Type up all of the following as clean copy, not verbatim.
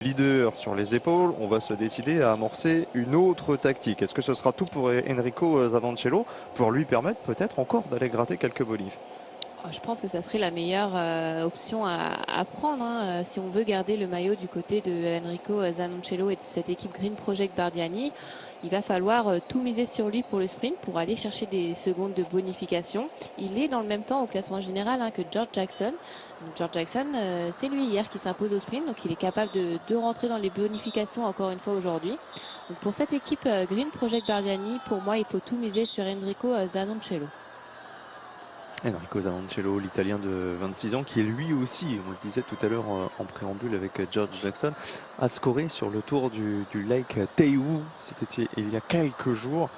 Leader sur les épaules, on va se décider à amorcer une autre tactique. Est-ce que ce sera tout pour Enrico Zadancello pour lui permettre peut-être encore d'aller gratter quelques bolifs? Je pense que ça serait la meilleure option à prendre hein, si on veut garder le maillot du côté de Enrico Zanoncello et de cette équipe Green Project Bardiani. Il va falloir tout miser sur lui pour le sprint, pour aller chercher des secondes de bonification. Il est dans le même temps au classement général hein, que George Jackson. Donc George Jackson, c'est lui hier qui s'impose au sprint, donc il est capable de rentrer dans les bonifications encore une fois aujourd'hui. Donc pour cette équipe Green Project Bardiani, pour moi, il faut tout miser sur Enrico Zanoncello. Enrico Zadancello, l'Italien de 26 ans, qui est lui aussi, on le disait tout à l'heure en préambule avec George Jackson, a scoré sur le tour du Lake Taiwu. C'était il y a quelques jours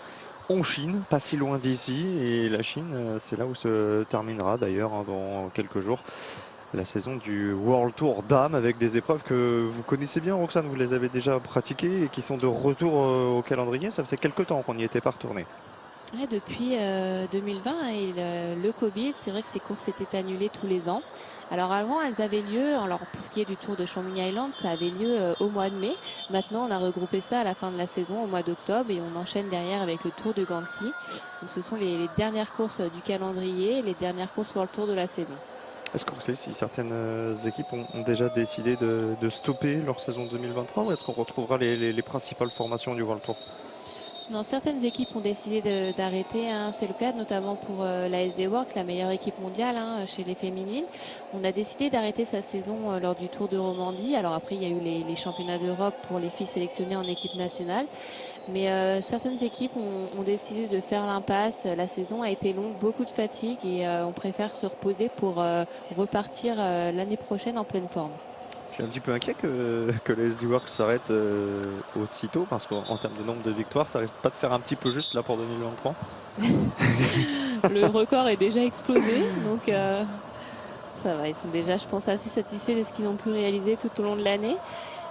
en Chine, pas si loin d'ici. Et la Chine, c'est là où se terminera d'ailleurs hein, dans quelques jours la saison du World Tour Dames avec des épreuves que vous connaissez bien, Roxane, vous les avez déjà pratiquées et qui sont de retour au calendrier. Ça faisait quelques temps qu'on n'y était pas retourné. Ouais, depuis 2020 et le Covid, c'est vrai que ces courses étaient annulées tous les ans. Alors avant, elles avaient lieu, alors pour ce qui est du Tour de Chamonix Island, ça avait lieu au mois de mai. Maintenant, on a regroupé ça à la fin de la saison, au mois d'octobre, et on enchaîne derrière avec le Tour de Guangxi. Donc ce sont les dernières courses du calendrier, les dernières courses World Tour de la saison. Est-ce que vous savez si certaines équipes ont déjà décidé de stopper leur saison 2023 ou est-ce qu'on retrouvera les principales formations du World Tour? Non, certaines équipes ont décidé d'arrêter. Hein. C'est le cas notamment pour la SD Works, la meilleure équipe mondiale hein, chez les féminines. On a décidé d'arrêter sa saison lors du Tour de Romandie. Alors après, il y a eu les championnats d'Europe pour les filles sélectionnées en équipe nationale. Mais certaines équipes ont décidé de faire l'impasse. La saison a été longue, beaucoup de fatigue et on préfère se reposer pour repartir l'année prochaine en pleine forme. Je suis un petit peu inquiet que les SD Works s'arrête aussitôt parce qu'en termes de nombre de victoires, ça risque pas de faire un petit peu juste là pour 2023. Le record est déjà explosé, donc ça va. Ils sont déjà, je pense, assez satisfaits de ce qu'ils ont pu réaliser tout au long de l'année.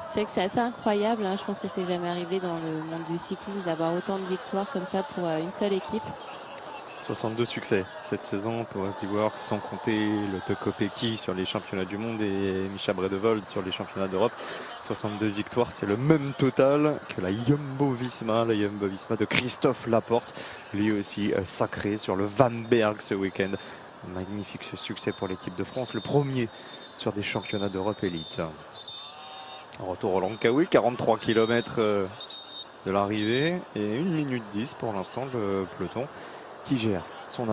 C'est vrai que c'est assez incroyable. Hein. Je pense que c'est jamais arrivé dans le monde du cyclisme d'avoir autant de victoires comme ça pour une seule équipe. 62 succès cette saison pour SD Works, sans compter le Tokopeki sur les championnats du monde et Micha Bredevold sur les championnats d'Europe. 62 victoires, c'est le même total que la Jumbo-Visma de Christophe Laporte, lui aussi sacré sur le Van Berg ce week-end. Magnifique ce succès pour l'équipe de France, le premier sur des championnats d'Europe élite. Retour au Langkawi, 43 km de l'arrivée et 1 minute 10 pour l'instant le peloton qui gère son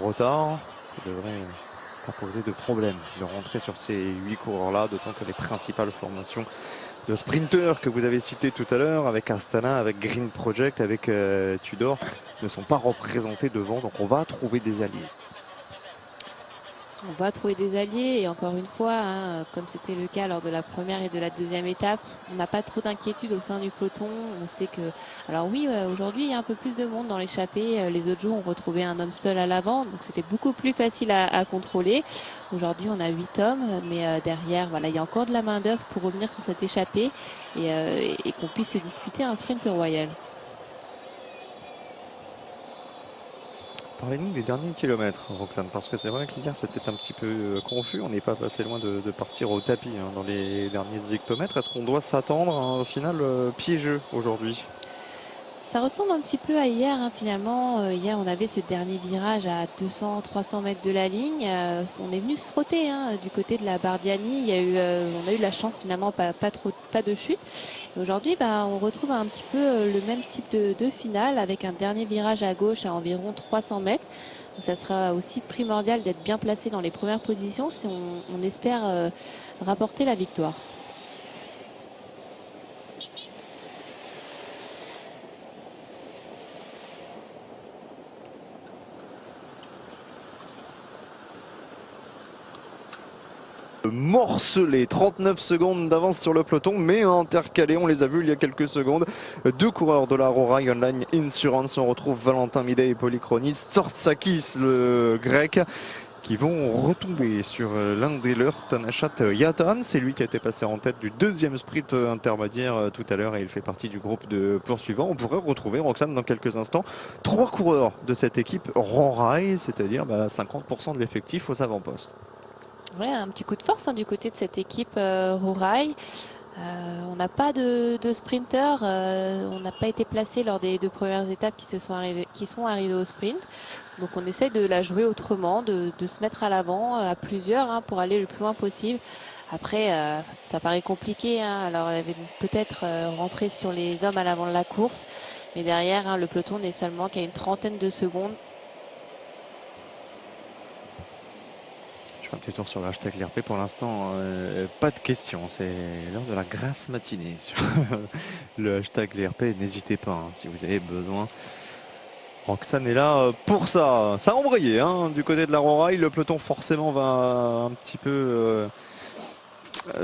retard. Ça devrait pas poser de problème de rentrer sur ces 8 coureurs-là, d'autant que les principales formations de sprinteurs que vous avez citées tout à l'heure, avec Astana, avec Green Project, avec Tudor, ne sont pas représentés devant, donc on va trouver des alliés. On va trouver des alliés et encore une fois, hein, comme c'était le cas lors de la première et de la deuxième étape, on n'a pas trop d'inquiétude au sein du peloton. On sait que, alors oui, aujourd'hui il y a un peu plus de monde dans l'échappée. Les autres jours on retrouvait un homme seul à l'avant, donc c'était beaucoup plus facile à contrôler. Aujourd'hui on a 8 hommes, mais derrière, voilà, il y a encore de la main d'œuvre pour revenir sur cette échappée et qu'on puisse se disputer un sprint royal. Parlez-nous des derniers kilomètres, Roxane, parce que c'est vrai qu'hier c'était un petit peu confus. On n'est pas passé loin de partir au tapis hein, dans les derniers hectomètres. Est-ce qu'on doit s'attendre à un final piégeux aujourd'hui? Ça ressemble un petit peu à hier, hein, finalement. Hier, on avait ce dernier virage à 200-300 mètres de la ligne. On est venu se frotter hein, du côté de la Bardiani. On a eu la chance finalement, pas de chute. Aujourd'hui, bah, on retrouve un petit peu le même type de finale avec un dernier virage à gauche à environ 300 mètres. Donc, ça sera aussi primordial d'être bien placé dans les premières positions si on espère rapporter la victoire. Morcelé, 39 secondes d'avance sur le peloton, mais intercalé, on les a vus il y a quelques secondes. Deux coureurs de la Rorail Online Insurance, on retrouve Valentin Midet et Polychronis, Sortsakis le grec, qui vont retomber sur l'un des leurs, Tanashat Yatan. C'est lui qui a été passé en tête du deuxième sprint intermédiaire tout à l'heure et il fait partie du groupe de poursuivants. On pourrait retrouver, Roxane, dans quelques instants, trois coureurs de cette équipe Rorail, c'est-à-dire 50% de l'effectif aux avant-postes. Ouais, un petit coup de force hein, du côté de cette équipe Rorail. On n'a pas de sprinter, on n'a pas été placé lors des 2 premières étapes qui sont arrivées au sprint. Donc on essaie de la jouer autrement, de se mettre à l'avant à plusieurs hein, pour aller le plus loin possible. Après, ça paraît compliqué. Hein. Alors, elle avait peut-être rentré sur les hommes à l'avant de la course. Mais derrière, hein, le peloton n'est seulement qu'à une trentaine de secondes. Je fais un petit tour sur le hashtag LRP. Pour l'instant, pas de questions. C'est l'heure de la grasse matinée sur le hashtag LRP. N'hésitez pas hein, si vous avez besoin. Roxane est là pour ça. Ça a embrayé hein, du côté de la Rorail. Le peloton forcément va un petit peu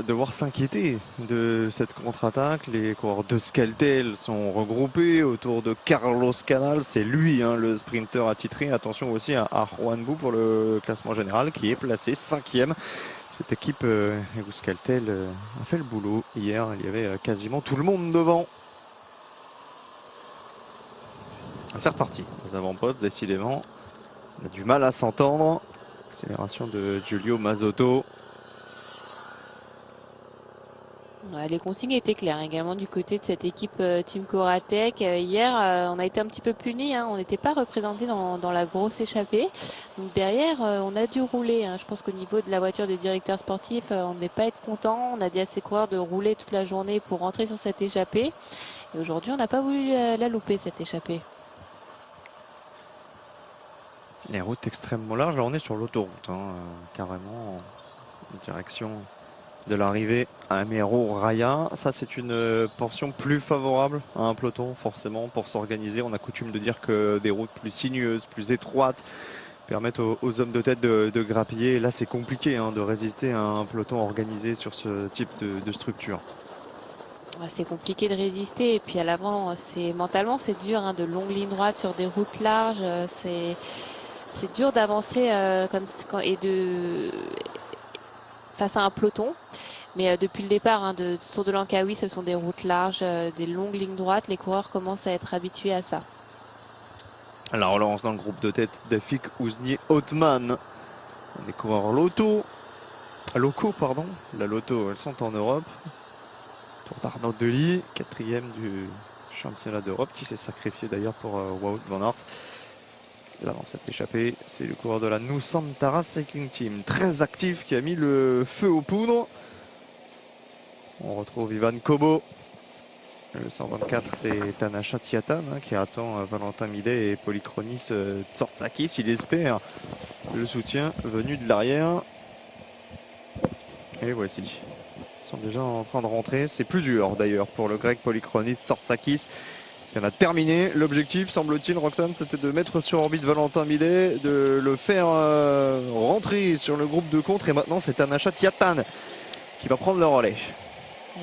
devoir s'inquiéter de cette contre-attaque. Les coureurs de Skeltel sont regroupés autour de Carlos Canal. C'est lui hein, le sprinter attitré. Attention aussi à Juan Bou pour le classement général qui est placé 5e. Cette équipe Euskaltel a fait le boulot hier. Il y avait quasiment tout le monde devant. C'est reparti aux avant-postes, décidément. On a du mal à s'entendre. Accélération de Giulio Mazzotto. Les consignes étaient claires également du côté de cette équipe Team Coratec. Hier, on a été un petit peu punis. Hein. On n'était pas représenté dans la grosse échappée. Donc derrière, on a dû rouler. Hein. Je pense qu'au niveau de la voiture des directeurs sportifs, on ne devait pas être content. On a dit à ces coureurs de rouler toute la journée pour rentrer sur cette échappée. Et aujourd'hui, on n'a pas voulu la louper, cette échappée. Les routes extrêmement larges. Là, on est sur l'autoroute, hein, carrément en direction de l'arrivée à Amero Raya. Ça, c'est une portion plus favorable à un peloton, forcément, pour s'organiser. On a coutume de dire que des routes plus sinueuses, plus étroites, permettent aux hommes de tête de grappiller. Là, c'est compliqué hein, de résister à un peloton organisé sur ce type de structure. C'est compliqué de résister. Et puis à l'avant, mentalement, c'est dur. Hein, de longues lignes droites sur des routes larges. C'est dur d'avancer face à un peloton. Mais depuis le départ hein, de Tour de Langkawi, ce sont des routes larges, des longues lignes droites. Les coureurs commencent à être habitués à ça. La relance dans le groupe de tête d'Afik Ouznier Othman. Des coureurs locaux, pardon. La Lotto, elles sont en Europe. Tour d'Arnaud Delis, 4e du championnat d'Europe, qui s'est sacrifié d'ailleurs pour Wout van Aert. Là, dans cette échappée, c'est le coureur de la Nusantara Cycling Team, très actif, qui a mis le feu aux poudres. On retrouve Ivan Kobo. Le 124, c'est Tanasha Tiatan hein, qui attend Valentin Midet et Polychronis Tsortsakis. Il espère le soutien venu de l'arrière. Et voici. Ils sont déjà en train de rentrer. C'est plus dur d'ailleurs pour le grec Polychronis Tsortsakis qui en a terminé. L'objectif, semble-t-il, Roxane, c'était de mettre sur orbite Valentin Midet, de le faire rentrer sur le groupe de contre. Et maintenant, c'est Tanasha Tiatan qui va prendre le relais.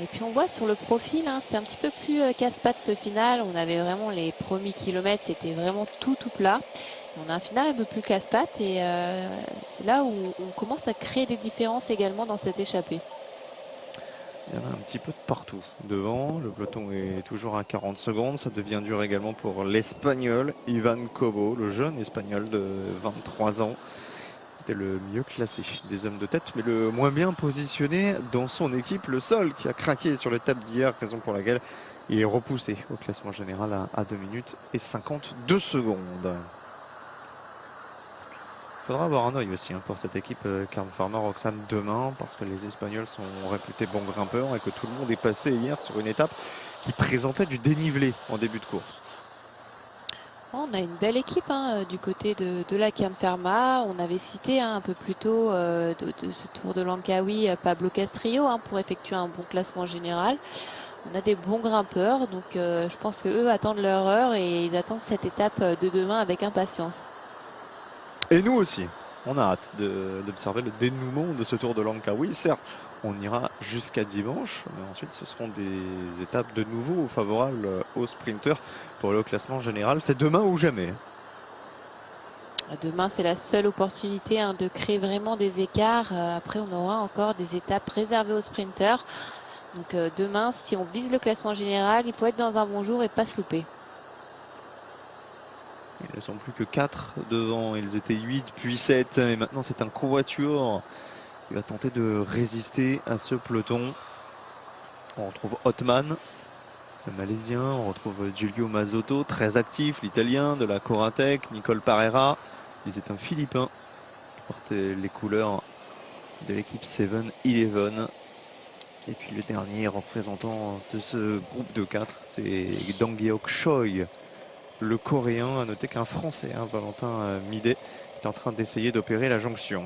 Et puis on voit sur le profil, hein, c'est un petit peu plus casse-pattes ce final. On avait vraiment les premiers kilomètres, c'était vraiment tout plat. On a un final un peu plus casse-pattes et c'est là où on commence à créer des différences également dans cette échappée. Il y en a un petit peu de partout devant. Le peloton est toujours à 40 secondes. Ça devient dur également pour l'Espagnol Ivan Cobo, le jeune Espagnol de 23 ans. C'était le mieux classé des hommes de tête, mais le moins bien positionné dans son équipe. Le seul qui a craqué sur l'étape d'hier, raison pour laquelle il est repoussé au classement général à 2 minutes et 52 secondes. Il faudra avoir un œil aussi hein, pour cette équipe Kern Pharma Roxane demain, parce que les Espagnols sont réputés bons grimpeurs et que tout le monde est passé hier sur une étape qui présentait du dénivelé en début de course. On a une belle équipe hein, du côté de la Kern Pharma. On avait cité hein, un peu plus tôt de ce Tour de Langkawi Pablo Castrillo hein, pour effectuer un bon classement général. On a des bons grimpeurs, donc je pense qu'eux attendent leur heure et ils attendent cette étape de demain avec impatience. Et nous aussi, on a hâte d'observer le dénouement de ce Tour de Langkawi. Certes, on ira jusqu'à dimanche, mais ensuite ce seront des étapes de nouveau favorables aux sprinteurs pour le classement général. C'est demain ou jamais. Demain, c'est la seule opportunité hein, de créer vraiment des écarts. Après, on aura encore des étapes réservées aux sprinteurs. Donc demain, si on vise le classement général, il faut être dans un bon jour et pas se louper. Ils ne sont plus que 4 devant. Ils étaient 8 puis 7. Et maintenant, c'est un covoiture qui va tenter de résister à ce peloton. On retrouve Othman, le Malaisien, on retrouve Giulio Mazzotto, très actif, l'Italien, de la Coratec, Nicole Parera. Ils étaient un Philippin qui portait les couleurs de l'équipe 7-Eleven. Et puis le dernier représentant de ce groupe de 4, c'est Dong Hyok Choi, le Coréen. À noter qu'un Français, Valentin Midet, est en train d'essayer d'opérer la jonction.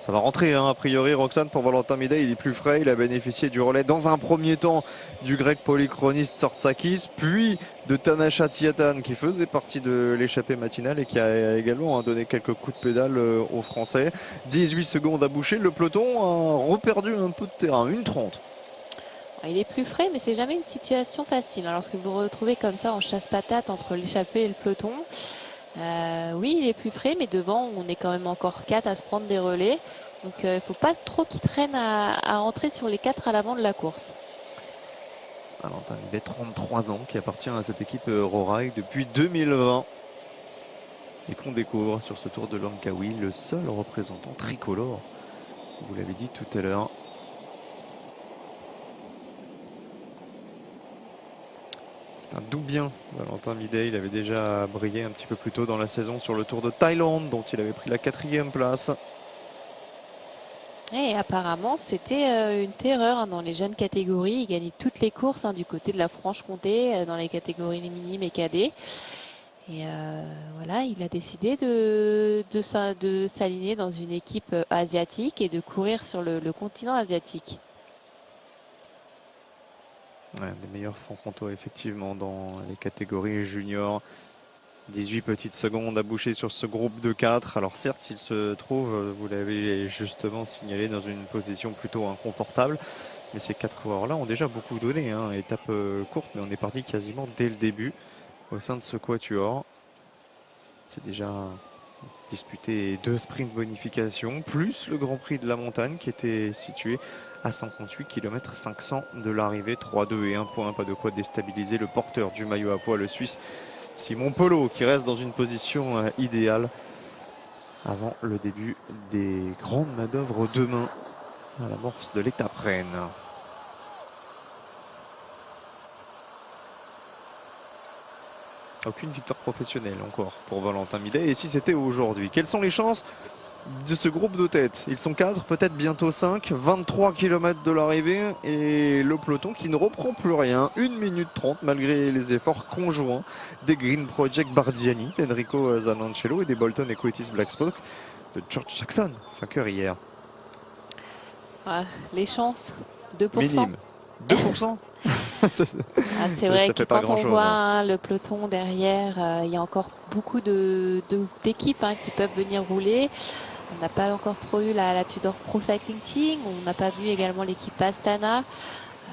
Ça va rentrer, a priori, Roxane, pour Valentin Midet. Il est plus frais, il a bénéficié du relais dans un premier temps du grec polychroniste Sortsakis, puis de Tanasha Tiatan qui faisait partie de l'échappée matinale et qui a également donné quelques coups de pédale aux Français. 18 secondes à boucher, le peloton a reperdu un peu de terrain, 1,30. Il est plus frais, mais c'est jamais une situation facile. Lorsque vous vous retrouvez comme ça en chasse-patate entre l'échappée et le peloton, oui, il est plus frais, mais devant, on est quand même encore 4 à se prendre des relais. Donc, il ne faut pas trop qu'il traîne à rentrer sur les 4 à l'avant de la course. Valentin Midet, 33 ans, qui appartient à cette équipe Rorail depuis 2020. Et qu'on découvre sur ce Tour de Langkawi, le seul représentant tricolore. Vous l'avez dit tout à l'heure. C'est un doubien, Valentin Midet. Il avait déjà brillé un petit peu plus tôt dans la saison sur le Tour de Thaïlande, dont il avait pris la 4e place. Et apparemment, c'était une terreur dans les jeunes catégories. Il gagnait toutes les courses du côté de la Franche-Comté, dans les catégories minimes et cadets. Et voilà, il a décidé de s'aligner dans une équipe asiatique et de courir sur le continent asiatique. Ouais, des meilleurs francs-comtois effectivement dans les catégories juniors. 18 petites secondes à boucher sur ce groupe de 4. Alors certes, il se trouve, vous l'avez justement signalé, dans une position plutôt inconfortable. Mais ces 4 coureurs-là ont déjà beaucoup donné. Étape courte, mais on est parti quasiment dès le début au sein de ce quatuor. C'est déjà disputé 2 sprints bonification, plus le Grand Prix de la Montagne qui était situé à 58 km 500 de l'arrivée. 3-2 et 1 point, pas de quoi déstabiliser le porteur du maillot à poids, le Suisse Simon Polo, qui reste dans une position idéale avant le début des grandes manœuvres demain à l'amorce de l'étape Rennes. Aucune victoire professionnelle encore pour Valentin Midet. Et si c'était aujourd'hui, quelles sont les chances de ce groupe de tête? Ils sont 4, peut-être bientôt 5, 23 km de l'arrivée et le peloton qui ne reprend plus rien. 1 minute 30 malgré les efforts conjoints des Green Project Bardiani, d'Enrico Zanancello et des Bolton Equities Black Spoke de George Jackson, vainqueur hier. Les chances, 2%. Minime. 2%. C'est vrai que quand on voit le peloton derrière, il y a encore beaucoup d'équipes qui peuvent venir rouler. On n'a pas encore trop eu la Tudor Pro Cycling Team. On n'a pas vu également l'équipe Astana.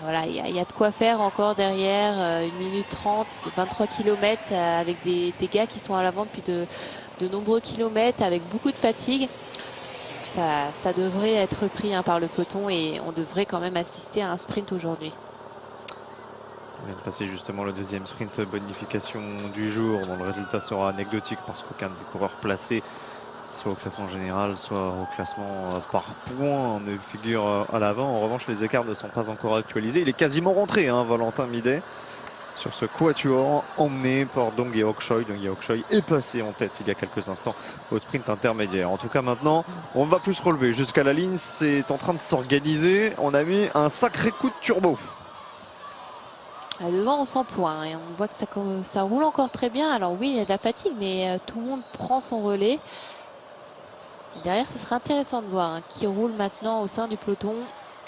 Voilà, il y a de quoi faire encore derrière. 1 minute 30, 23 km avec des gars qui sont à l'avant depuis de nombreux kilomètres, avec beaucoup de fatigue. Ça devrait être pris par le peloton et on devrait quand même assister à un sprint aujourd'hui. On vient de passer justement le deuxième sprint bonification du jour, dont le résultat sera anecdotique parce qu'aucun des coureurs placés, soit au classement général, soit au classement par points, ne figure à l'avant. En revanche, les écarts ne sont pas encore actualisés. Il est quasiment rentré, Valentin Midet, sur ce quatuor emmené par Dong Hyok Choi. Dong Hyok Choi est passé en tête il y a quelques instants au sprint intermédiaire. En tout cas, maintenant, on ne va plus se relever jusqu'à la ligne. C'est en train de s'organiser. On a mis un sacré coup de turbo. Devant, on s'emploie et on voit que ça roule encore très bien. Alors oui, il y a de la fatigue, mais tout le monde prend son relais. Et derrière, ce sera intéressant de voir qui roule maintenant au sein du peloton.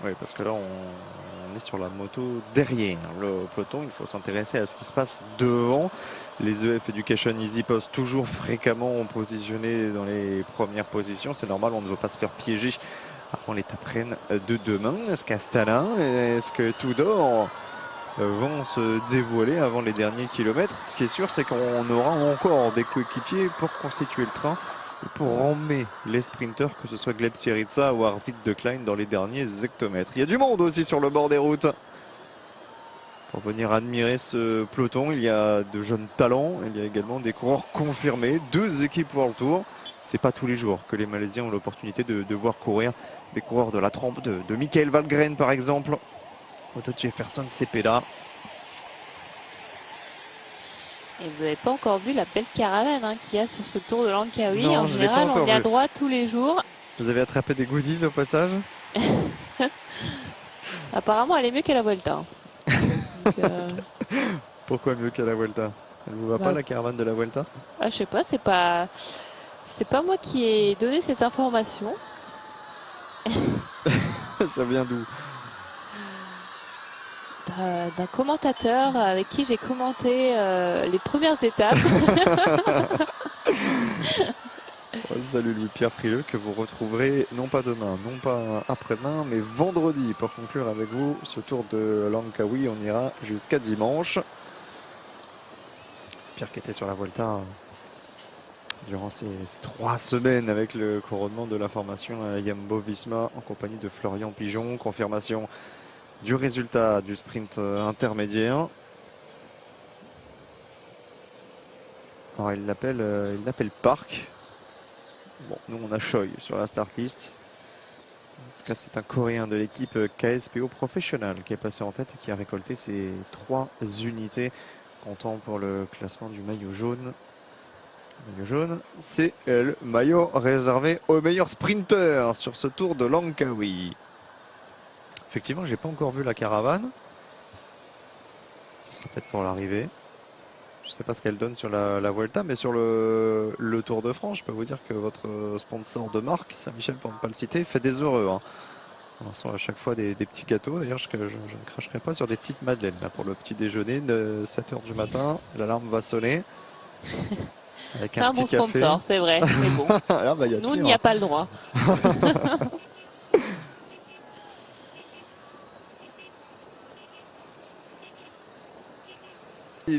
Oui, parce que là, on est sur la moto derrière le peloton. Il faut s'intéresser à ce qui se passe devant. Les EF Education Easy Post, toujours fréquemment positionnés dans les premières positions. C'est normal, on ne veut pas se faire piéger avant l'étape Rennes de demain. Est-ce qu'Astana, est-ce que Tudor vont se dévoiler avant les derniers kilomètres? Ce qui est sûr, c'est qu'on aura encore des coéquipiers pour constituer le train et pour emmener les sprinteurs, que ce soit Gleb Syriza ou Arvid de Klein dans les derniers hectomètres. Il y a du monde aussi sur le bord des routes pour venir admirer ce peloton. Il y a de jeunes talents, il y a également des coureurs confirmés, 2 équipes World Tour. C'est pas tous les jours que les Malaisiens ont l'opportunité de voir courir des coureurs de la trempe de Michael Valgren par exemple, ou de Jefferson Cepeda. Et vous n'avez pas encore vu la belle caravane qu'il y a sur ce Tour de Langkawi. Non, En je l'ai pas général, encore on y a vu. droit tous les jours. Vous avez attrapé des goodies au passage? Apparemment, elle est mieux qu'à la Vuelta. Donc, Pourquoi mieux qu'à la Vuelta? Elle vous va pas la caravane de la Vuelta? je sais pas, c'est pas moi qui ai donné cette information. Ça vient d'où? D'un commentateur avec qui j'ai commenté les premières étapes. Salut Louis-Pierre Frileux, que vous retrouverez non pas demain, non pas après-demain, mais vendredi pour conclure avec vous ce tour de Langkawi. On ira jusqu'à dimanche. Pierre qui était sur la Vuelta durant ces 3 semaines avec le couronnement de la formation Jumbo-Visma en compagnie de Florian Pigeon. Confirmation du résultat du sprint intermédiaire. Alors il l'appelle Park. Bon, nous on a Choi sur la start list. En tout cas, c'est un Coréen de l'équipe KSPO Professional qui est passé en tête et qui a récolté ses 3 unités. Comptant pour le classement du maillot jaune. Le maillot jaune, c'est le maillot réservé aux meilleurs sprinteurs sur ce tour de Langkawi. Effectivement, j'ai pas encore vu la caravane. Ce sera peut-être pour l'arrivée. Je ne sais pas ce qu'elle donne sur la Vuelta, mais sur le Tour de France, je peux vous dire que votre sponsor de marque, Saint-Michel pour ne pas le citer, fait des heureux. On sent à chaque fois des petits gâteaux. D'ailleurs, je ne cracherai pas sur des petites madeleines. Là, pour le petit déjeuner, de 7 h du matin, l'alarme va sonner. C'est un bon sponsor, c'est vrai. Mais bon, ah bah, nous, il n'y a pas le droit.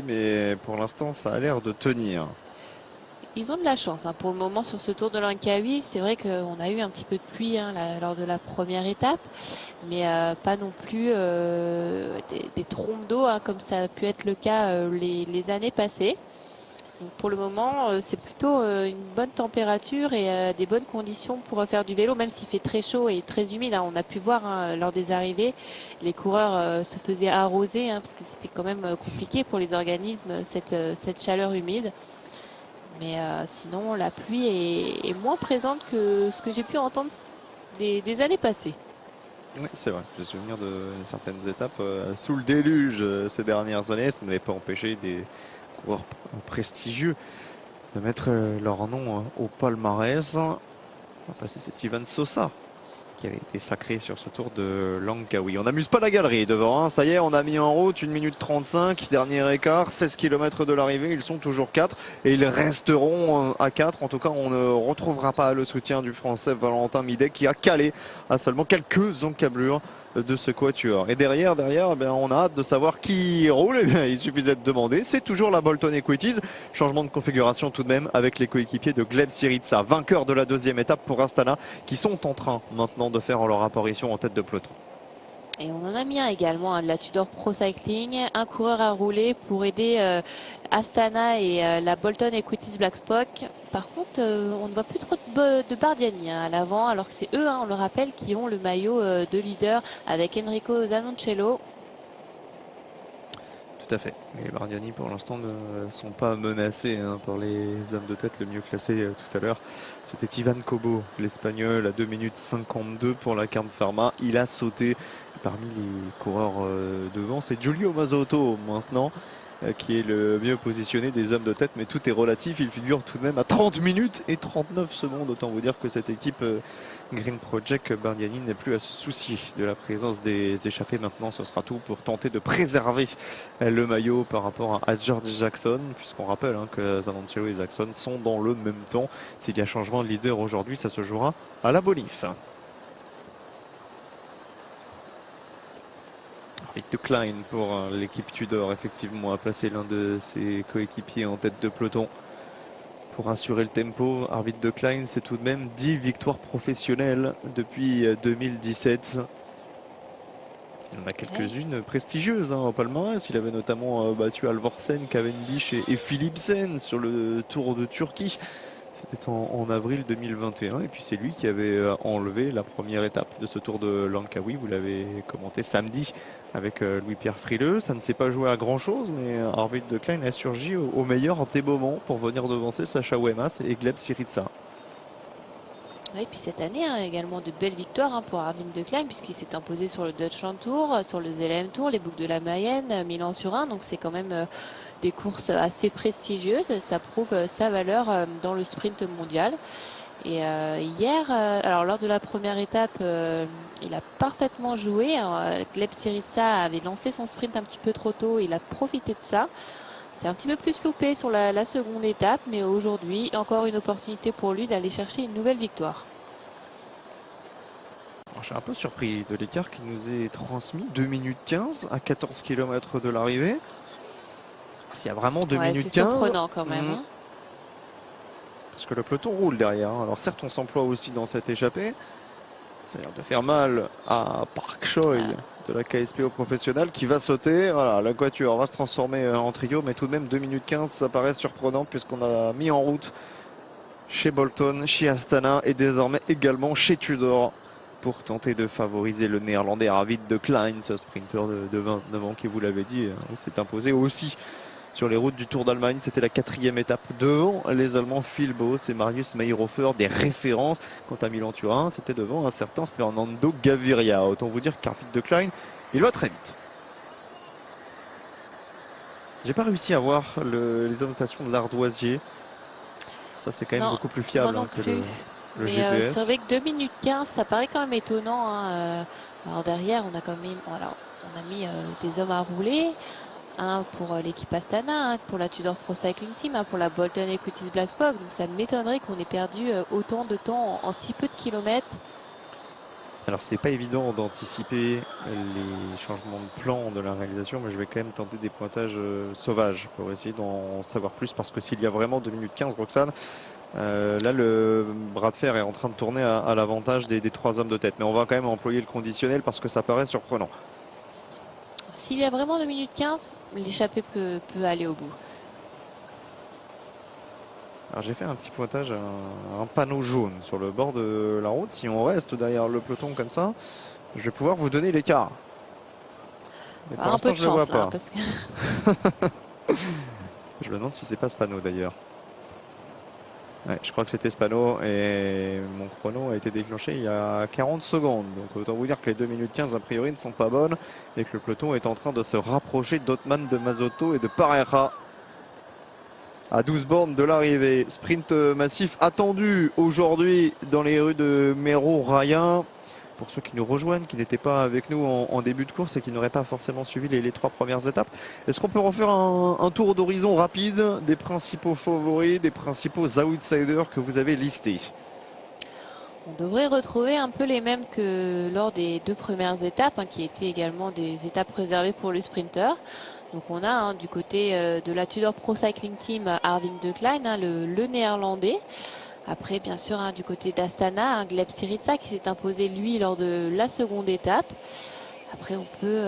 Mais pour l'instant, ça a l'air de tenir. Ils ont de la chance pour le moment sur ce Tour de Langkawi. C'est vrai qu'on a eu un petit peu de pluie lors de la première étape, mais pas non plus des trompes d'eau comme ça a pu être le cas les années passées. Donc pour le moment, c'est plutôt une bonne température et des bonnes conditions pour faire du vélo, même s'il fait très chaud et très humide. On a pu voir lors des arrivées, les coureurs se faisaient arroser parce que c'était quand même compliqué pour les organismes cette chaleur humide. Mais sinon, la pluie est moins présente que ce que j'ai pu entendre des années passées. Oui, c'est vrai. J'ai souvenir de certaines étapes sous le déluge ces dernières années. Ça n'avait pas empêché des coureurs prestigieux de mettre leur nom au palmarès. On va passer, c'est Ivan Sosa qui avait été sacré sur ce tour de Langkawi. On n'amuse pas la galerie devant. Ça y est, on a mis en route 1 minute 35. Dernier écart, 16 km de l'arrivée. Ils sont toujours 4 et ils resteront à 4. En tout cas, on ne retrouvera pas le soutien du Français Valentin Midet qui a calé à seulement quelques encablures de ce quatuor. Et derrière, on a hâte de savoir qui roule. Il suffisait de demander. C'est toujours la Bolton Equities. Changement de configuration tout de même avec les coéquipiers de Gleb Syriza, vainqueur de la 2e étape pour Astana, qui sont en train maintenant de faire leur apparition en tête de peloton. Et on en a mis un également de la Tudor Pro Cycling, un coureur à rouler pour aider Astana et la Bolton Equities Black Spock. Par contre, on ne voit plus trop de Bardiani à l'avant, alors que c'est eux, on le rappelle, qui ont le maillot de leader avec Enrico Zanoncello. Tout à fait. Les Bardiani pour l'instant ne sont pas menacés par les hommes de tête. Le mieux classé tout à l'heure, c'était Ivan Cobo, l'Espagnol, à 2 minutes 52 pour la Carne Pharma. Il a sauté parmi les coureurs devant. C'est Giulio Mazzotto maintenant qui est le mieux positionné des hommes de tête, mais tout est relatif. Il figure tout de même à 30 minutes et 39 secondes. Autant vous dire que cette équipe Green Project Bardiani n'est plus à se soucier de la présence des échappés. Maintenant, ce sera tout pour tenter de préserver le maillot par rapport à George Jackson, puisqu'on rappelle que Zanoncello et Jackson sont dans le même temps. S'il y a changement de leader aujourd'hui, ça se jouera à la Bolif. Arvid Klein pour l'équipe Tudor, effectivement, a placé l'un de ses coéquipiers en tête de peloton pour assurer le tempo. Arvid de Klein, c'est tout de même 10 victoires professionnelles depuis 2017. Il en a quelques-unes prestigieuses au palmarès. Il avait notamment battu Alvorsen, Cavendish et Philipsen sur le Tour de Turquie. C'était en avril 2021 et puis c'est lui qui avait enlevé la première étape de ce Tour de Langkawi. Vous l'avez commenté samedi avec Louis-Pierre Frileux. Ça ne s'est pas joué à grand chose, mais Arvid de Klein a surgi au meilleur en des moments pour venir devancer Sacha Ouemas et Gleb Syriza. Oui, puis cette année, hein, également de belles victoires hein, pour Arvid de Klein, puisqu'il s'est imposé sur le Deutschland Tour, sur le ZLM Tour, les boucles de la Mayenne, Milan-Turin. Donc c'est quand même des courses assez prestigieuses. Ça prouve sa valeur dans le sprint mondial. Et hier, alors lors de la première étape, il a parfaitement joué. Gleb Syriza avait lancé son sprint un petit peu trop tôt. Il a profité de ça. C'est un petit peu plus loupé sur la seconde étape, mais aujourd'hui, encore une opportunité pour lui d'aller chercher une nouvelle victoire. Je suis un peu surpris de l'écart qui nous est transmis. 2 minutes 15 à 14 km de l'arrivée. S'il y a vraiment 2 minutes 15... C'est surprenant quand même. Parce que le peloton roule derrière. Alors certes, on s'emploie aussi dans cette échappée. Ça a l'air de faire mal à Park Choi de la KSPO professionnelle qui va sauter. Voilà, la quatuor va se transformer en trio, mais tout de même 2 minutes 15, ça paraît surprenant puisqu'on a mis en route chez Bolton, chez Astana et désormais également chez Tudor pour tenter de favoriser le néerlandais Arvid de Klein, ce sprinter de 29 ans qui, vous l'avez dit, s'est imposé aussi sur les routes du Tour d'Allemagne. C'était la 4e étape devant les Allemands Phil Boos et Marius Meyerhofer, des références. Quant à Milan-Turin, c'était devant un certain Fernando Gaviria. Autant vous dire qu'Arvid de Klein, il va très vite. J'ai pas réussi à voir les annotations de l'ardoisier. Ça, c'est quand même beaucoup plus fiable que le GPS. C'est vrai que 2 minutes 15, ça paraît quand même étonnant. Hein. Alors derrière, on a quand même, voilà, on a mis des hommes à rouler. Un pour l'équipe Astana, pour la Tudor Pro Cycling Team, pour la Bolton Equities Blacksburg. Donc ça m'étonnerait qu'on ait perdu autant de temps en si peu de kilomètres. Alors c'est pas évident d'anticiper les changements de plan de la réalisation, mais je vais quand même tenter des pointages sauvages pour essayer d'en savoir plus, parce que s'il y a vraiment 2 minutes 15, Roxane, là le bras de fer est en train de tourner à l'avantage des 3 hommes de tête. Mais on va quand même employer le conditionnel parce que ça paraît surprenant. S'il y a vraiment 2 minutes 15, l'échappée peut aller au bout. Alors j'ai fait un petit pointage, un panneau jaune sur le bord de la route. Si on reste derrière le peloton comme ça, je vais pouvoir vous donner l'écart. Mais pour l'instant, je ne le vois pas. Parce que... Je me demande si c'est pas ce panneau d'ailleurs. Ouais, je crois que c'était ce panneau et mon chrono a été déclenché il y a 40 secondes. Donc autant vous dire que les 2 minutes 15 a priori ne sont pas bonnes et que le peloton est en train de se rapprocher d'Otman, de Mazotto et de Pareja. À 12 bornes de l'arrivée. Sprint massif attendu aujourd'hui dans les rues de Méro-Raya. Pour ceux qui nous rejoignent, qui n'étaient pas avec nous en début de course et qui n'auraient pas forcément suivi les 3 premières étapes, est-ce qu'on peut refaire un tour d'horizon rapide des principaux favoris, des principaux outsiders que vous avez listés? On devrait retrouver un peu les mêmes que lors des 2 premières étapes, qui étaient également des étapes réservées pour le sprinter. Donc on a du côté de la Tudor Pro Cycling Team Arvid de Klein, le néerlandais. Après, bien sûr, du côté d'Astana, Gleb Syriza qui s'est imposé, lui, lors de la seconde étape. Après, on peut,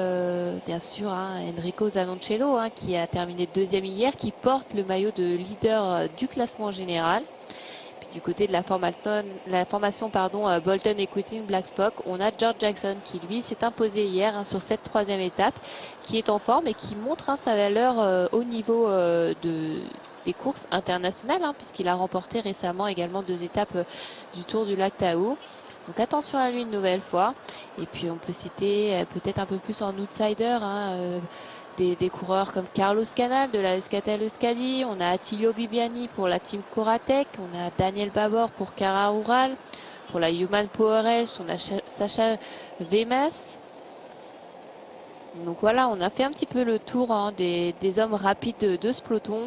bien sûr, Enrico Zanoncello, qui a terminé 2e hier, qui porte le maillot de leader du classement général. Puis, du côté de la formation Bolton Equity Blacksburg, on a George Jackson qui, lui, s'est imposé hier sur cette 3e étape, qui est en forme et qui montre sa valeur au niveau des courses internationales, puisqu'il a remporté récemment également 2 étapes du Tour du Lac Tahoe. Donc attention à lui une nouvelle fois. Et puis on peut citer peut-être un peu plus en outsider des coureurs comme Carlos Canal de la Euskaltel Euskadi. On a Attilio Viviani pour la team Coratec. On a Daniel Babor pour Cara Rural. Pour la Human Power Edge, on a Sacha Wemas. Donc voilà, on a fait un petit peu le tour des hommes rapides de ce peloton.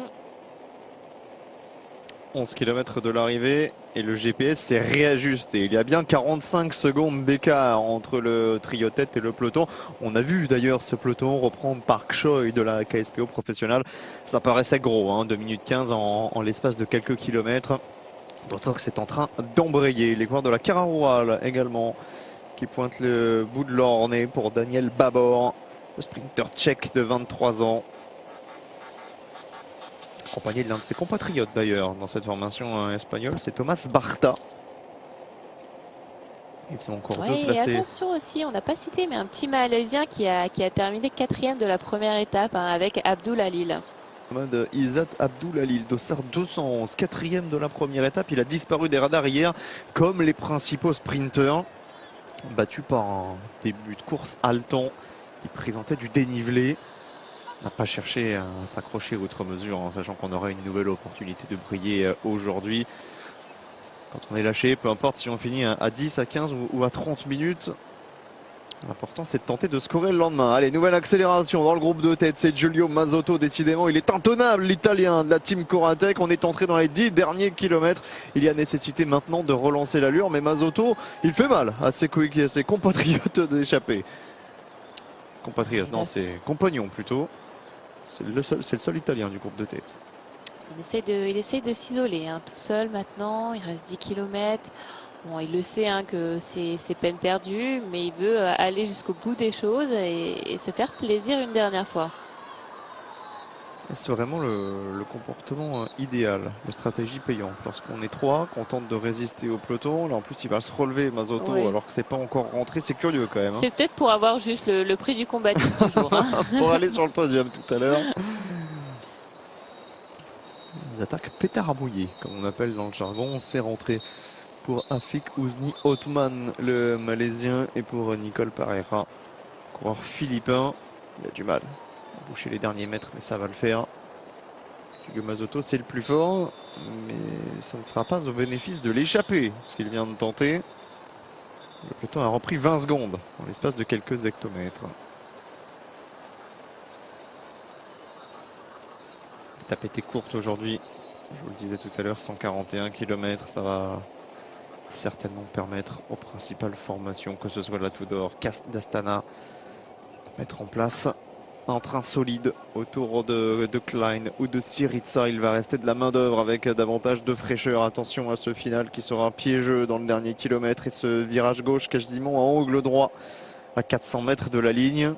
11 km de l'arrivée et le GPS s'est réajusté. Il y a bien 45 secondes d'écart entre le trio tête et le peloton. On a vu d'ailleurs ce peloton reprendre Park Choi de la KSPO professionnelle. Ça paraissait gros, 2 minutes 15 en l'espace de quelques kilomètres. D'autant que c'est en train d'embrayer. Les coureurs de la Cara Rural également qui pointent le bout de leur nez pour Daniel Babor, le sprinter tchèque de 23 ans. accompagné de l'un de ses compatriotes d'ailleurs dans cette formation espagnole, c'est Thomas Barta. Ils sont encore deux Ouais, et placés. attention aussi, on n'a pas cité, mais un petit Malaisien qui a terminé 4e de la première étape hein, avec Abdul Halil. Izzat Abdul Halil, dossard 211, 4e de la première étape. Il a disparu des radars hier, comme les principaux sprinteurs. Battu par un début de course haletant qui présentait du dénivelé. On n'a pas cherché à s'accrocher outre mesure en sachant qu'on aurait une nouvelle opportunité de briller aujourd'hui. Quand on est lâché, peu importe si on finit à 10, à 15 ou à 30 minutes, l'important c'est de tenter de scorer le lendemain. Allez, nouvelle accélération dans le groupe de tête, c'est Giulio Mazzotto. Décidément, il est intenable, l'Italien de la team Coratec. On est entré dans les 10 derniers kilomètres. Il y a nécessité maintenant de relancer l'allure, mais Mazzotto, il fait mal à ses compatriotes d'échapper. Compatriotes, non, c'est compagnons plutôt. C'est le seul Italien du groupe de tête. Il essaie de s'isoler hein, tout seul maintenant. Il reste 10 km. Bon, il le sait hein, que c'est peine perdue, mais il veut aller jusqu'au bout des choses et se faire plaisir une dernière fois. C'est vraiment le comportement idéal, la stratégie payante. Lorsqu'on est trois, qu'on tente de résister au peloton, là en plus il va se relever Mazzotto Oui. alors que c'est pas encore rentré, c'est curieux quand même. C'est peut-être pour avoir juste le prix du combatif du jour. Hein. Pour aller sur le podium tout à l'heure. Une attaque pétard à mouiller, comme on appelle dans le jargon. C'est rentré pour Afik Ouzni Othman, le Malaisien, et pour Nicole Pereira, coureur philippin. Il a du mal à boucher les derniers mètres, mais ça va le faire. Giulio Mazzotto, c'est le plus fort, mais ça ne sera pas au bénéfice de l'échappée, ce qu'il vient de tenter. Le peloton a repris 20 secondes en l'espace de quelques hectomètres. L'étape était courte aujourd'hui, je vous le disais tout à l'heure, 141 km, ça va certainement permettre aux principales formations, que ce soit la Tudor, d'Astana, de mettre en place un train solide autour de Klein ou de Syriza. Il va rester de la main d'œuvre avec davantage de fraîcheur. Attention à ce final qui sera piégeux dans le dernier kilomètre et ce virage gauche quasiment à angle droit à 400 mètres de la ligne.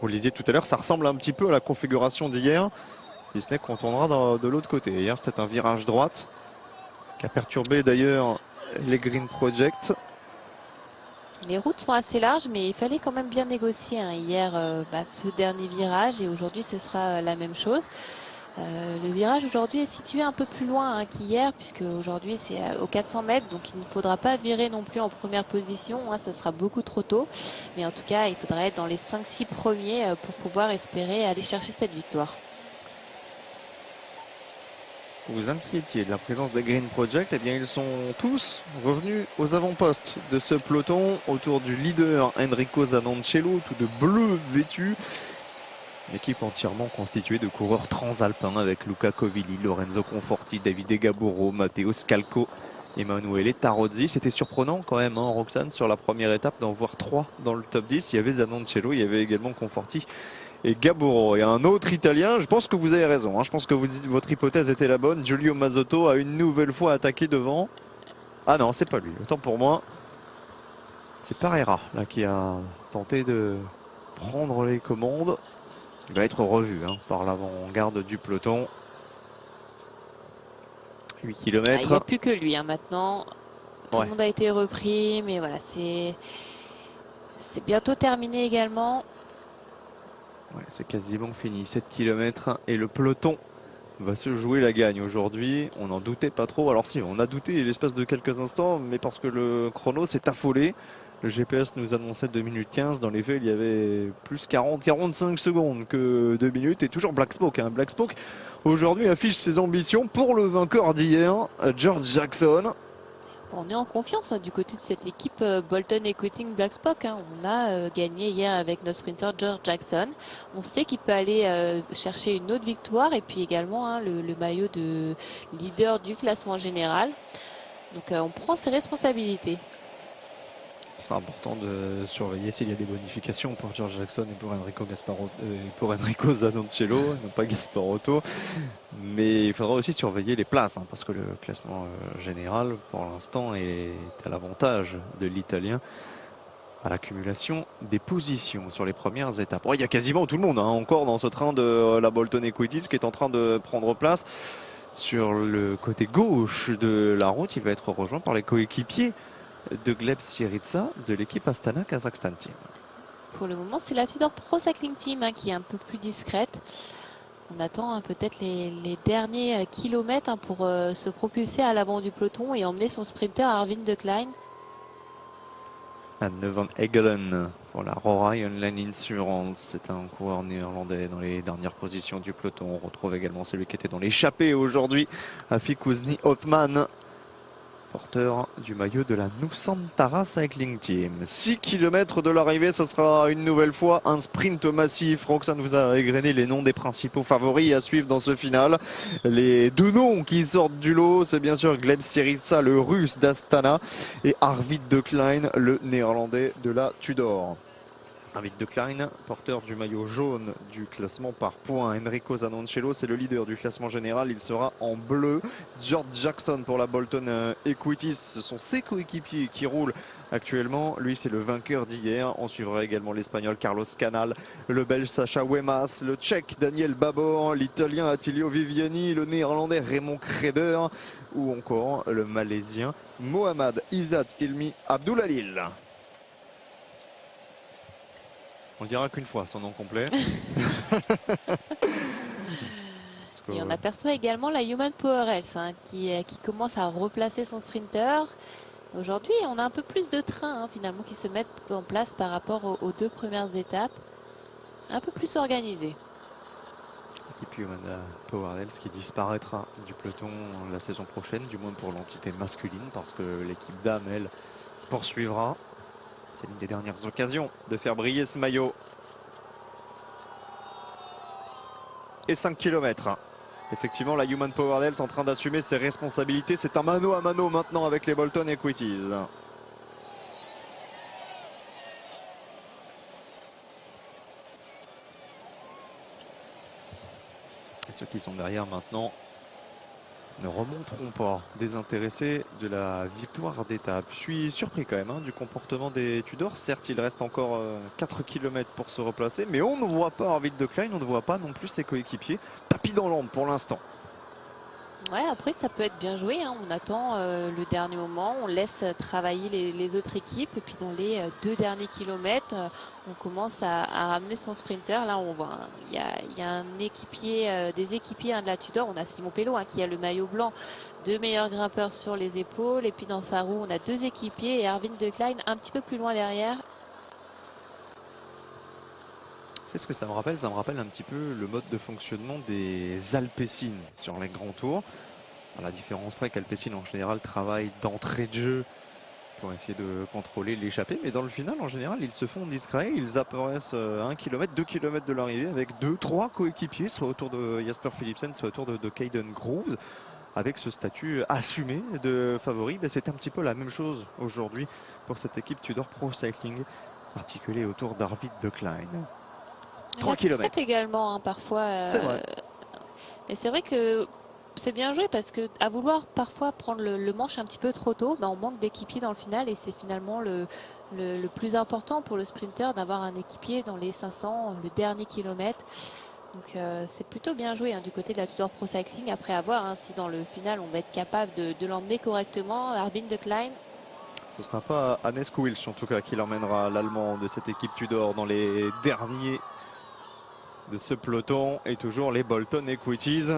Vous le disiez tout à l'heure, ça ressemble un petit peu à la configuration d'hier, si ce n'est qu'on tournera de l'autre côté. Hier, c'est un virage droite qui a perturbé d'ailleurs les Green Project. Les routes sont assez larges, mais il fallait quand même bien négocier hein, hier ce dernier virage et aujourd'hui ce sera la même chose. Le virage aujourd'hui est situé un peu plus loin hein, qu'hier puisque aujourd'hui c'est aux 400 mètres donc il ne faudra pas virer non plus en première position, hein, ça sera beaucoup trop tôt. Mais en tout cas il faudra être dans les 5-6 premiers pour pouvoir espérer aller chercher cette victoire. Vous vous inquiétiez de la présence des Green Project, eh bien ils sont tous revenus aux avant-postes de ce peloton autour du leader Enrico Zanoncello, tout de bleu vêtu. Une équipe entièrement constituée de coureurs transalpins avec Luca Covilli, Lorenzo Conforti, Davide Gaburo, Matteo Scalco, Emanuele Tarozzi. C'était surprenant quand même, hein, Roxane, sur la première étape d'en voir 3 dans le top 10. Il y avait Zanoncello, il y avait également Conforti et Gaburo. Et un autre Italien, je pense que vous avez raison, hein, je pense que votre hypothèse était la bonne. Giulio Mazzotto a une nouvelle fois attaqué devant. Ah non, c'est pas lui, autant pour moi. C'est Pereira là, qui a tenté de prendre les commandes. Il va être revu hein, par l'avant-garde du peloton. 8 km. Il n'y a plus que lui hein, maintenant. Tout le monde a été repris, mais voilà, c'est bientôt terminé également. Ouais, c'est quasiment fini. 7 km et le peloton va se jouer la gagne aujourd'hui. On n'en doutait pas trop. Alors si, on a douté l'espace de quelques instants, mais parce que le chrono s'est affolé. Le GPS nous annonçait 2 minutes 15. Dans les faits, il y avait plus 45 secondes que 2 minutes. Et toujours Black Smoke. Hein. Black Smoke, aujourd'hui, affiche ses ambitions pour le vainqueur d'hier, George Jackson. On est en confiance hein, du côté de cette équipe Bolton Equity Black Spock. Hein. On a gagné hier avec notre sprinter George Jackson. On sait qu'il peut aller chercher une autre victoire et puis également hein, le maillot de leader du classement général. Donc on prend ses responsabilités. Ce sera important de surveiller s'il y a des bonifications pour George Jackson et pour Enrico Zanoncello, non pas Gasparotto. Mais il faudra aussi surveiller les places, hein, parce que le classement général, pour l'instant, est à l'avantage de l'Italien à l'accumulation des positions sur les premières étapes. Il y a quasiment tout le monde encore dans ce train de la Bolton Equities qui est en train de prendre place sur le côté gauche de la route. Il va être rejoint par les coéquipiers de Gleb Syriza de l'équipe Astana Kazakhstan Team. Pour le moment, c'est la Tudor Pro Cycling Team qui est un peu plus discrète. On attend peut-être les derniers kilomètres pour se propulser à l'avant du peloton et emmener son sprinter Arvind de Klein. Anne van Egelen pour la Rorion Insurance. C'est un coureur néerlandais dans les dernières positions du peloton. On retrouve également celui qui était dans l'échappée aujourd'hui, Afik Ouzni Othman, porteur du maillot de la Nusantara Cycling Team. 6 km de l'arrivée, ce sera une nouvelle fois un sprint massif. Roxane vous a égrené les noms des principaux favoris à suivre dans ce final. Les deux noms qui sortent du lot, c'est bien sûr Gleb Syriza, le russe d'Astana, et Arvid de Klein, le néerlandais de la Tudor. Arvid de Klein, porteur du maillot jaune du classement par points. Enrico Zanoncello, c'est le leader du classement général. Il sera en bleu. George Jackson pour la Bolton Equities. Ce sont ses coéquipiers qui roulent actuellement. Lui, c'est le vainqueur d'hier. On suivra également l'Espagnol Carlos Canal, le Belge Sacha Wemas, le Tchèque Daniel Babor, l'Italien Attilio Viviani, le Néerlandais Raymond Kreder ou encore le Malaisien Mohamed Izzat Ilmi Abdoulalil. On ne dira qu'une fois son nom complet. Et on aperçoit également la Human Power Health qui commence à replacer son sprinter. Aujourd'hui, on a un peu plus de trains finalement qui se mettent en place par rapport aux deux premières étapes. Un peu plus organisé. L'équipe Human Power Health qui disparaîtra du peloton la saison prochaine, du moins pour l'entité masculine, parce que l'équipe dame, elle, poursuivra. C'est l'une des dernières occasions de faire briller ce maillot. Et 5 km. Effectivement, la Human Power Health en train d'assumer ses responsabilités. C'est un mano à mano maintenant avec les Bolton Equities. Et ceux qui sont derrière maintenant ne remonteront pas désintéressés de la victoire d'étape. Je suis surpris quand même du comportement des Tudors. Certes, il reste encore 4 km pour se replacer, mais on ne voit pas Arvid de Klein, on ne voit pas non plus ses coéquipiers. Tapis dans l'ombre pour l'instant. Ouais, après ça peut être bien joué. On attend le dernier moment, on laisse travailler les autres équipes. Et puis dans les 2 derniers kilomètres, on commence à ramener son sprinter. Là, on voit, il y a un équipier, des équipiers de la Tudor. On a Simon Pello qui a le maillot blanc, 2 meilleurs grimpeurs sur les épaules. Et puis dans sa roue, on a 2 équipiers et Arvind de Klein un petit peu plus loin derrière. C'est ce que ça me rappelle. Ça me rappelle un petit peu le mode de fonctionnement des Alpecin sur les grands tours. À la différence près qu'Alpecin en général travaille d'entrée de jeu pour essayer de contrôler l'échappée. Mais dans le final, en général, ils se font discrets. Ils apparaissent à 1 km, 2 km de l'arrivée avec 2-3 coéquipiers, soit autour de Jasper Philipsen, soit autour de Caden Groves, avec ce statut assumé de favori. C'est un petit peu la même chose aujourd'hui pour cette équipe Tudor Pro Cycling, articulée autour d'Arvid de Klein. 3 km également parfois. C'est vrai. Et c'est vrai que c'est bien joué parce que à vouloir parfois prendre le manche un petit peu trop tôt, on manque d'équipiers dans le final et c'est finalement le plus important pour le sprinter d'avoir un équipier dans les 500, le dernier kilomètre. Donc c'est plutôt bien joué du côté de la Tudor Pro Cycling. Après avoir si dans le final on va être capable de l'emmener correctement, Arvind de Klein. Ce ne sera pas Hannes Kuilsch en tout cas qui l'emmènera, l'Allemand de cette équipe Tudor, dans les derniers de ce peloton. Et toujours les Bolton Equities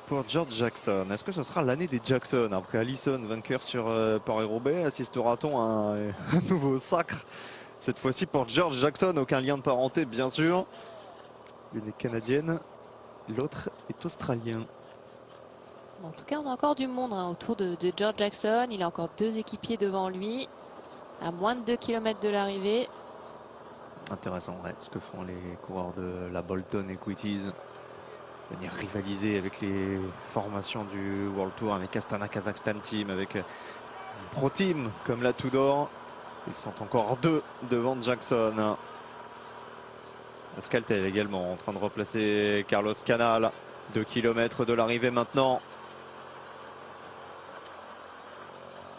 pour George Jackson. Est-ce que ce sera l'année des Jackson après Allison, vainqueur sur Paris-Roubaix? Assistera-t-on à un nouveau sacre cette fois-ci pour George Jackson? Aucun lien de parenté bien sûr. L'une est canadienne, l'autre est australien. En tout cas, on a encore du monde autour de George Jackson. Il a encore 2 équipiers devant lui, à moins de 2 km de l'arrivée. Intéressant, ce que font les coureurs de la Bolton Equities. Venir rivaliser avec les formations du World Tour, avec Astana Kazakhstan Team, avec une Pro Team comme la Tudor. Ils sont encore 2 devant Jackson. Ascaltel également en train de replacer Carlos Canal. 2 km de l'arrivée maintenant.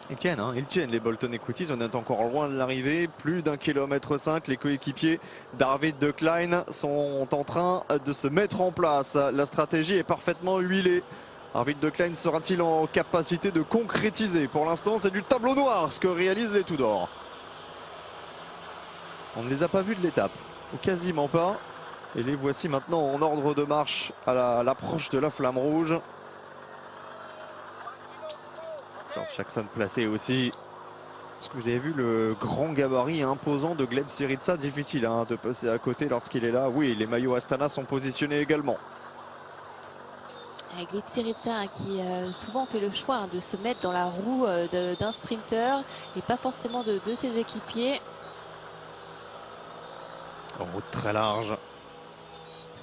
Ils tiennent les Bolton Equities, on est encore loin de l'arrivée, plus d'1,5 km. Les coéquipiers d'Arvid de Klein sont en train de se mettre en place. La stratégie est parfaitement huilée. Arvid de Klein sera-t-il en capacité de concrétiser? Pour l'instant, c'est du tableau noir ce que réalisent les Tudors. On ne les a pas vus de l'étape, ou quasiment pas. Et les voici maintenant en ordre de marche à l'approche de la flamme rouge. George Jackson placé aussi. Est-ce que vous avez vu le grand gabarit imposant de Gleb Syriza? Difficile de passer à côté lorsqu'il est là. Oui, les maillots Astana sont positionnés également. Gleb Syriza qui souvent fait le choix de se mettre dans la roue d'un sprinter et pas forcément de ses équipiers. En route très large.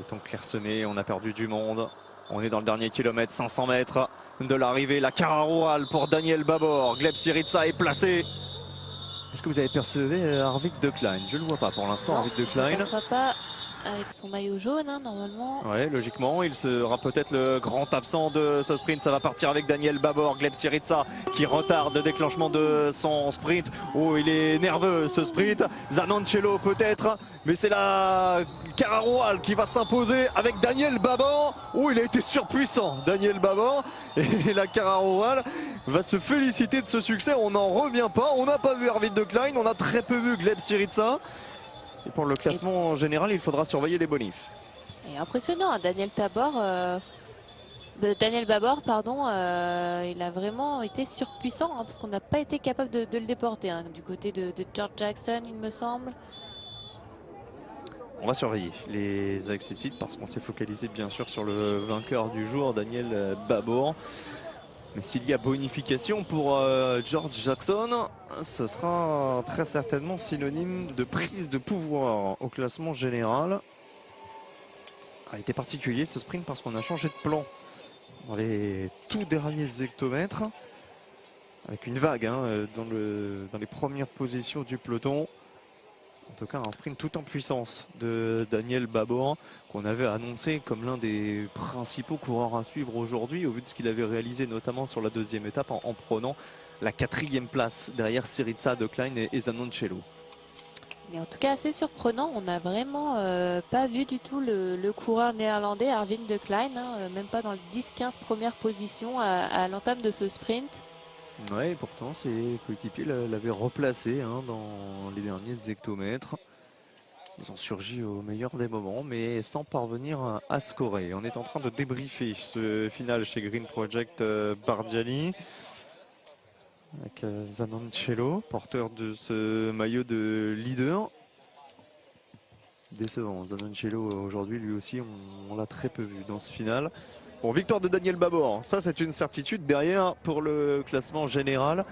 Le temps clairsemé, on a perdu du monde. On est dans le dernier kilomètre, 500 mètres de l'arrivée. La Cararoual pour Daniel Babor. Gleb Syriza est placé. Est-ce que vous avez percevé Arvid de Klein? Je ne le vois pas pour l'instant, Arvid de Klein. Je ne le vois pas avec son maillot jaune, normalement. Oui, logiquement, il sera peut-être le grand absent de ce sprint. Ça va partir avec Daniel Babor, Gleb Syriza qui retarde le déclenchement de son sprint. Oh, il est nerveux ce sprint. Zanoncello peut-être, mais c'est la Cararoual qui va s'imposer avec Daniel Babor. Oh, il a été surpuissant, Daniel Babor. Et la Cararoual va se féliciter de ce succès. On n'en revient pas. On n'a pas vu Arvid de Klein, on a très peu vu Gleb Syriza. Et pour le classement en général, il faudra surveiller les bonifs. Et impressionnant, Daniel Babor, pardon, il a vraiment été surpuissant parce qu'on n'a pas été capable de le déporter du côté de George Jackson, il me semble. On va surveiller les accessites parce qu'on s'est focalisé bien sûr sur le vainqueur du jour, Daniel Babor. Mais s'il y a bonification pour George Jackson, ce sera très certainement synonyme de prise de pouvoir au classement général. Il a été particulier ce sprint parce qu'on a changé de plan dans les tout derniers hectomètres. Avec une vague dans les premières positions du peloton. En tout cas, un sprint tout en puissance de Daniel Babor, qu'on avait annoncé comme l'un des principaux coureurs à suivre aujourd'hui, au vu de ce qu'il avait réalisé notamment sur la deuxième étape en prenant la 4e place derrière Syriza, de Klein et Zanoncello. Mais en tout cas, assez surprenant. On n'a vraiment pas vu du tout le coureur néerlandais Arvid de Klein, même pas dans les 10-15 premières positions à l'entame de ce sprint. Ouais, pourtant ses coéquipiers l'avaient replacé dans les derniers hectomètres. Ils ont surgi au meilleur des moments, mais sans parvenir à scorer. On est en train de débriefer ce final chez Green Project Bardiani. Avec Zanoncello, porteur de ce maillot de leader. Décevant, Zanoncello aujourd'hui, lui aussi, on l'a très peu vu dans ce final. Bon, victoire de Daniel Babor, ça c'est une certitude. Derrière, pour le classement général,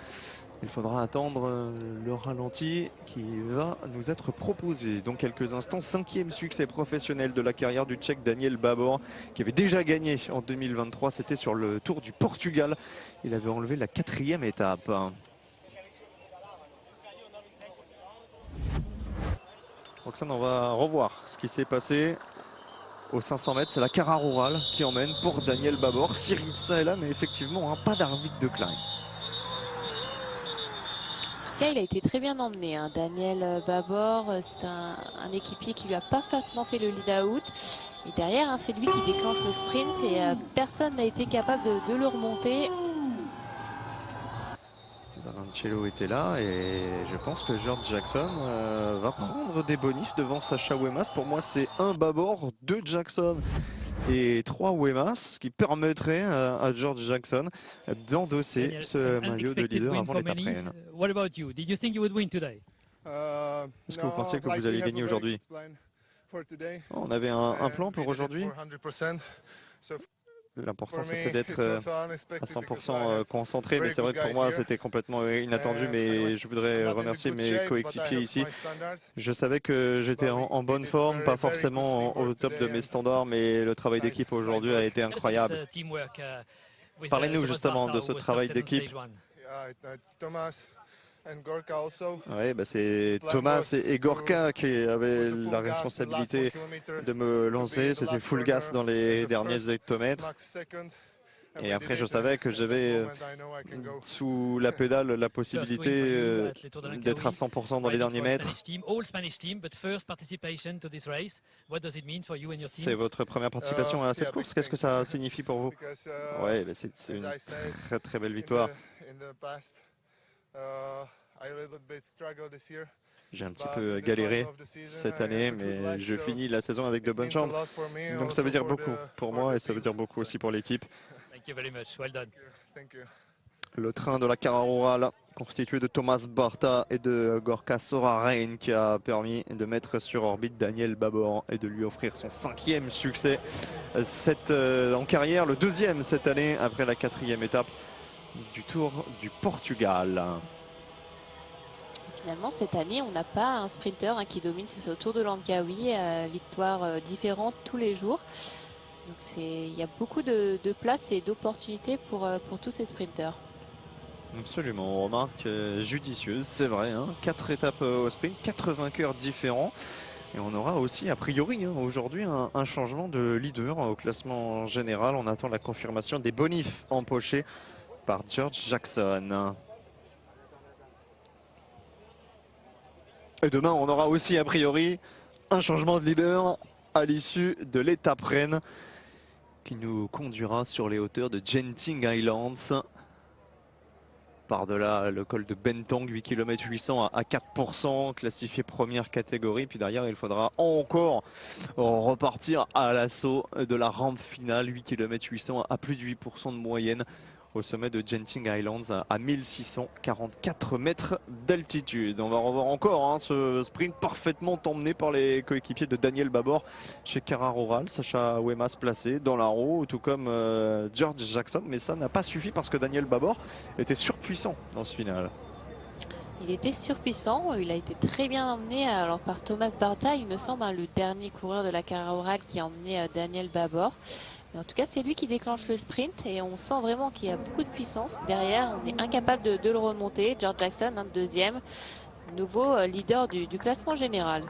il faudra attendre le ralenti qui va nous être proposé dans quelques instants. 5e succès professionnel de la carrière du Tchèque Daniel Babor, qui avait déjà gagné en 2023. C'était sur le Tour du Portugal. Il avait enlevé la 4e étape. Roxane, on va revoir ce qui s'est passé. Aux 500 mètres, c'est la Cararoual qui emmène pour Daniel Babor. Syriza est là, mais effectivement, pas d'Arvid de Klein. En tout cas, il a été très bien emmené. Daniel Babor, c'est un équipier qui lui a parfaitement fait le lead-out. Et derrière, c'est lui qui déclenche le sprint et personne n'a été capable de le remonter. Zanoncello était là et je pense que George Jackson va prendre des bonifs devant Sacha Wemas. Pour moi, c'est 1 Babor, 2 Jackson et 3 Wemas, qui permettrait à George Jackson d'endosser ce maillot de leader avant l'étape réelle. What about you? Did you think you would win today? Est-ce que vous pensiez que vous alliez gagner aujourd'hui? On avait un plan pour aujourd'hui. L'important c'était d'être à 100% concentré, mais c'est vrai que pour moi c'était complètement inattendu, mais je voudrais remercier mes coéquipiers ici. Je savais que j'étais en bonne forme, pas forcément au top de mes standards, mais le travail d'équipe aujourd'hui a été incroyable. Parlez-nous justement de ce travail d'équipe. Oui, c'est Thomas et Gorka qui avaient la responsabilité de me lancer. C'était full gas dans les derniers hectomètres. Et après, je savais que j'avais sous la pédale la possibilité d'être à 100% dans les derniers mètres. C'est votre première participation à cette course. Qu'est-ce que ça signifie pour vous? Ouais, c'est une très très belle victoire. J'ai un petit peu galéré cette année, mais je finis la saison avec de bonnes jambes. Donc ça veut dire beaucoup pour moi et ça veut dire beaucoup aussi pour l'équipe. Le train de la Carrera, constitué de Thomas Barta et de Gorka Soraren, qui a permis de mettre sur orbite Daniel Babor et de lui offrir son 5e succès en carrière, le 2e cette année après la 4e étape du Tour du Portugal. Finalement, cette année, on n'a pas un sprinter qui domine ce Tour de Langkawi, victoire différente tous les jours. Donc il y a beaucoup de place et d'opportunités pour tous ces sprinters. Absolument, remarque judicieuse, c'est vrai. 4 étapes au sprint, 4 vainqueurs différents. Et on aura aussi, a priori, aujourd'hui, un changement de leader au classement général. On attend la confirmation des bonifs empochés par George Jackson. Et demain, on aura aussi, a priori, un changement de leader à l'issue de l'étape reine qui nous conduira sur les hauteurs de Genting Highlands. Par-delà le col de Bentong, 8 km 800 à 4%, classifié première catégorie. Puis derrière, il faudra encore repartir à l'assaut de la rampe finale, 8 km 800 à plus de 8% de moyenne au sommet de Genting Highlands à 1644 mètres d'altitude. On va revoir encore ce sprint parfaitement emmené par les coéquipiers de Daniel Babor chez Carrera. Sacha Wemas placé dans la roue, tout comme George Jackson. Mais ça n'a pas suffi parce que Daniel Babor était surpuissant dans ce final. Il était surpuissant, il a été très bien emmené alors par Thomas Barta, il me semble, le dernier coureur de la Carrera qui a emmené Daniel Babor. Mais en tout cas, c'est lui qui déclenche le sprint et on sent vraiment qu'il y a beaucoup de puissance. Derrière, on est incapable de le remonter. George Jackson, deuxième, nouveau leader du classement général.